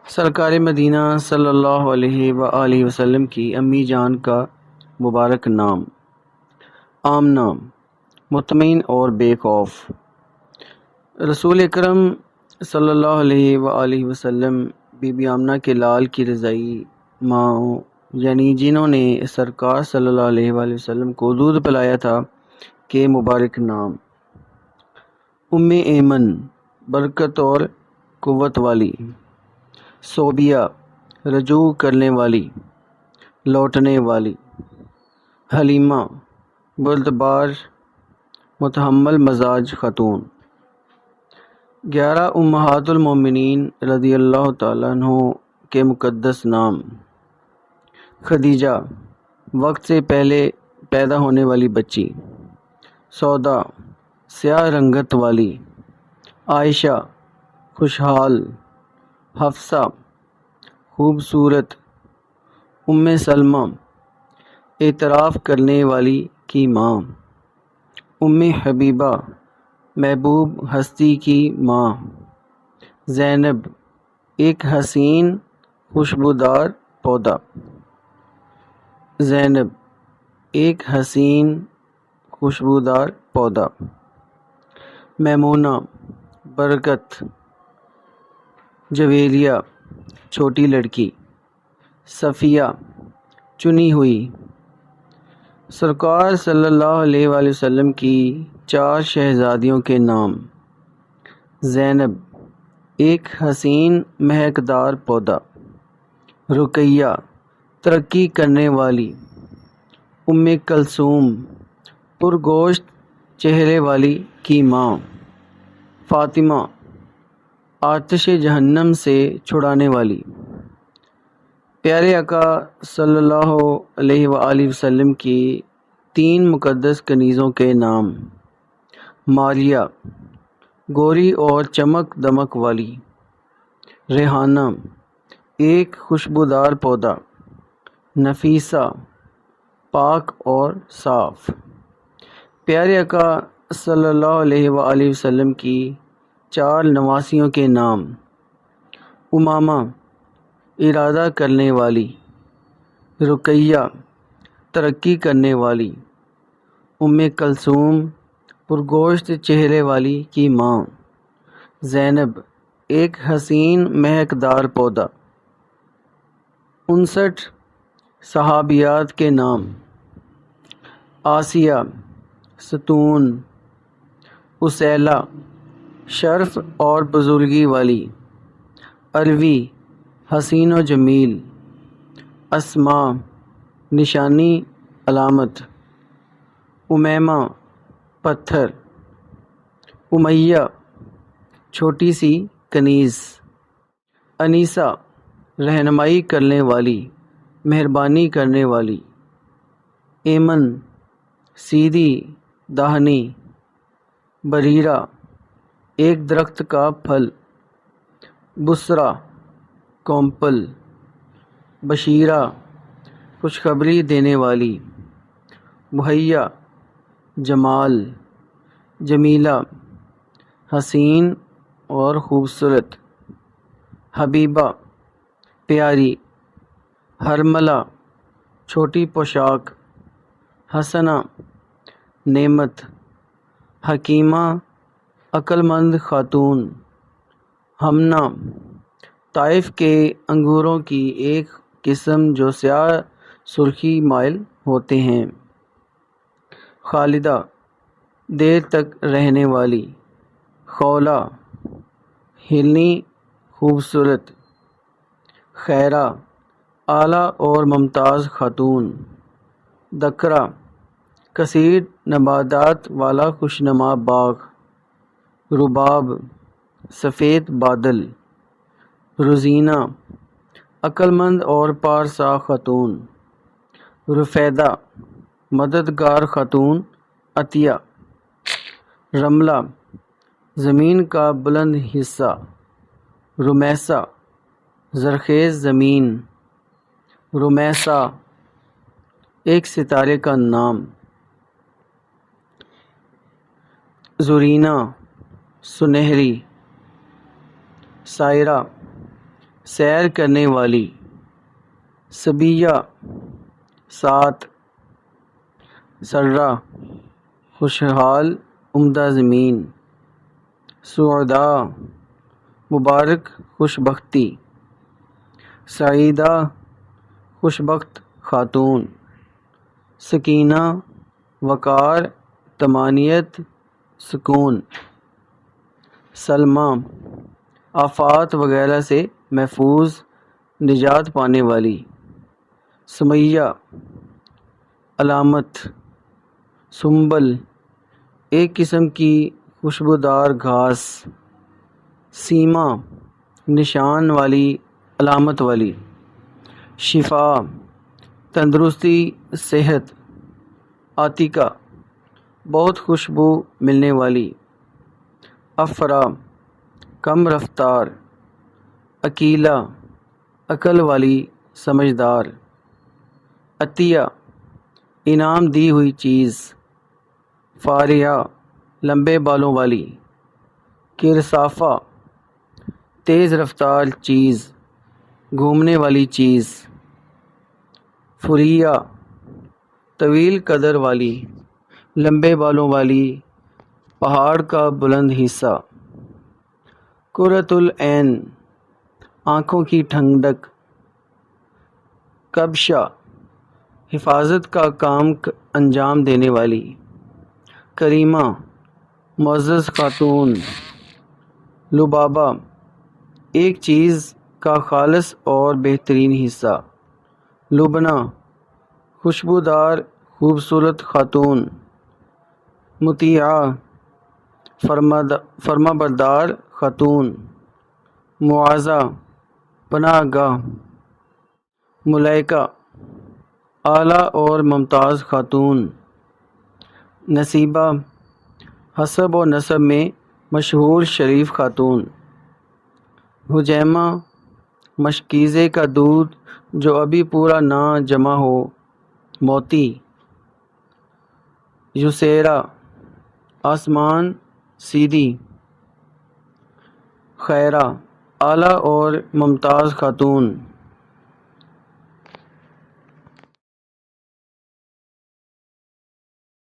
سرکار مدینہ صلی اللہ علیہ وآلہ وسلم کی امی جان کا مبارک نام۔ آمنہ، مطمئن اور بے خوف۔ رسول اکرم صلی اللہ علیہ وآلہ وسلم بی بی آمنہ کے لال کی رضائی ماں یعنی جنہوں نے سرکار صلی اللہ علیہ وآلہ وسلم کو دودھ پلایا تھا کے مبارک نام۔ ام ایمن، برکت اور قوت والی۔ صوبیہ، رجوع کرنے والی، لوٹنے والی۔ حلیمہ، بردبار، متحمل مزاج خاتون۔ 11 امہات المومنین رضی اللہ تعالیٰ عنہ کے مقدس نام۔ خدیجہ، وقت سے پہلے پیدا ہونے والی بچی۔ سودا، سیاہ رنگت والی۔ عائشہ، خوشحال۔ حفصہ، خوبصورت۔ ام سلمہ، اعتراف کرنے والی کی ماں۔ ام حبیبہ، محبوب ہستی کی ماں۔ زینب، ایک حسین خوشبودار پودا۔ زینب، ایک حسین خوشبودار پودا۔ میمونہ، برکت۔ جویریہ، چھوٹی لڑکی۔ صفیہ، چنی ہوئی۔ سرکار صلی اللہ علیہ وآلہ وسلم کی 4 شہزادیوں کے نام۔ زینب، ایک حسین مہکدار پودا۔ رقیہ، ترقی کرنے والی۔ ام کلثوم، پرگوشت چہرے والی کی ماں۔ فاطمہ، آتش جہنم سے چھڑانے والی۔ پیارے آقا صلی اللہ علیہ وآلہ وسلم کی 3 مقدس کنیزوں کے نام۔ ماریہ، گوری اور چمک دمک والی۔ ریحانہ، ایک خوشبودار پودا۔ نفیسہ، پاک اور صاف۔ پیارے آقا صلی اللہ علیہ وآلہ وسلم کی 4 نواسیوں کے نام۔ امامہ، ارادہ کرنے والی۔ رقیہ، ترقی کرنے والی۔ ام کلثوم، پرگوشت چہرے والی کی ماں۔ زینب، ایک حسین مہکدار پودا۔ 59 صحابیات کے نام۔ آسیہ، ستون۔ اسیلہ، شرف اور بزرگی والی۔ اروی، حسین و جمیل۔ اسماء، نشانی، علامت۔ امیمہ، پتھر۔ امیہ، چھوٹی سی کنیز۔ انیسہ، رہنمائی کرنے والی، مہربانی کرنے والی۔ ایمن، سیدھی داہنی۔ بریرہ، ایک درخت کا پھل۔ بسرا، کومپل۔ بشیرہ، خوشخبری دینے والی۔ بہیہ، جمال۔ جمیلہ، حسین اور خوبصورت۔ حبیبہ، پیاری۔ حرملہ، چھوٹی پوشاک۔ حسنہ، نعمت۔ حکیمہ، عقل مند خاتون۔ ہمنہ، طائف کے انگوروں کی ایک قسم جو سیاہ سرخی مائل ہوتے ہیں۔ خالدہ، دیر تک رہنے والی۔ خولہ، ہلنی، خوبصورت۔ خیرہ، اعلیٰ اور ممتاز خاتون۔ دکرہ، کثیر نباتات والا خوشنما باغ۔ رباب، سفید بادل۔ روزینہ، عقل مند اور پارسا خاتون۔ رفیدہ، مددگار خاتون۔ عطیہ، رملہ، زمین کا بلند حصہ۔ رمیسہ، زرخیز زمین۔ رمیسہ، ایک ستارے کا نام۔ زرینہ، سنہری۔ سائرہ، سیر کرنے والی، صبیہ سات، سرہ خوشحال عمدہ زمین، سعداء مبارک خوش بختی، سعیدہ خوش بخت خاتون، سکینہ وقار طمانینت سکون، سلمیٰ آفات وغیرہ سے محفوظ نجات پانے والی، سمیہ علامت، سنبل ایک قسم کی خوشبودار گھاس، سیما نشان والی علامت والی، شفا تندرستی صحت، عاتقہ بہت خوشبو ملنے والی، افرا کم رفتار، عقیلہ عقل والی سمجھدار، عطیہ انعام دی ہوئی چیز، فارحہ لمبے بالوں والی، کرسافہ تیز رفتار چیز، گھومنے والی چیز، فریہ طویل قدر والی، لمبے بالوں والی، پہاڑ کا بلند حصہ، قرۃ العین آنکھوں کی ٹھنڈک، کبشہ حفاظت کا کام انجام دینے والی، کریمہ معزز خاتون، لبابہ ایک چیز کا خالص اور بہترین حصہ، لبنہ خوشبودار خوبصورت خاتون، مطیعہ فرمانبردار خاتون، معاذہ پناہ گاہ، ملائکہ اعلیٰ اور ممتاز خاتون، نصیبہ حسب و نسب میں مشہور شریف خاتون، حجیمہ مشکیزے کا دودھ جو ابھی پورا نہ جمع ہو، موتی، یسیرہ آسمان سیدھی، خیرہ اعلیٰ اور ممتاز خاتون،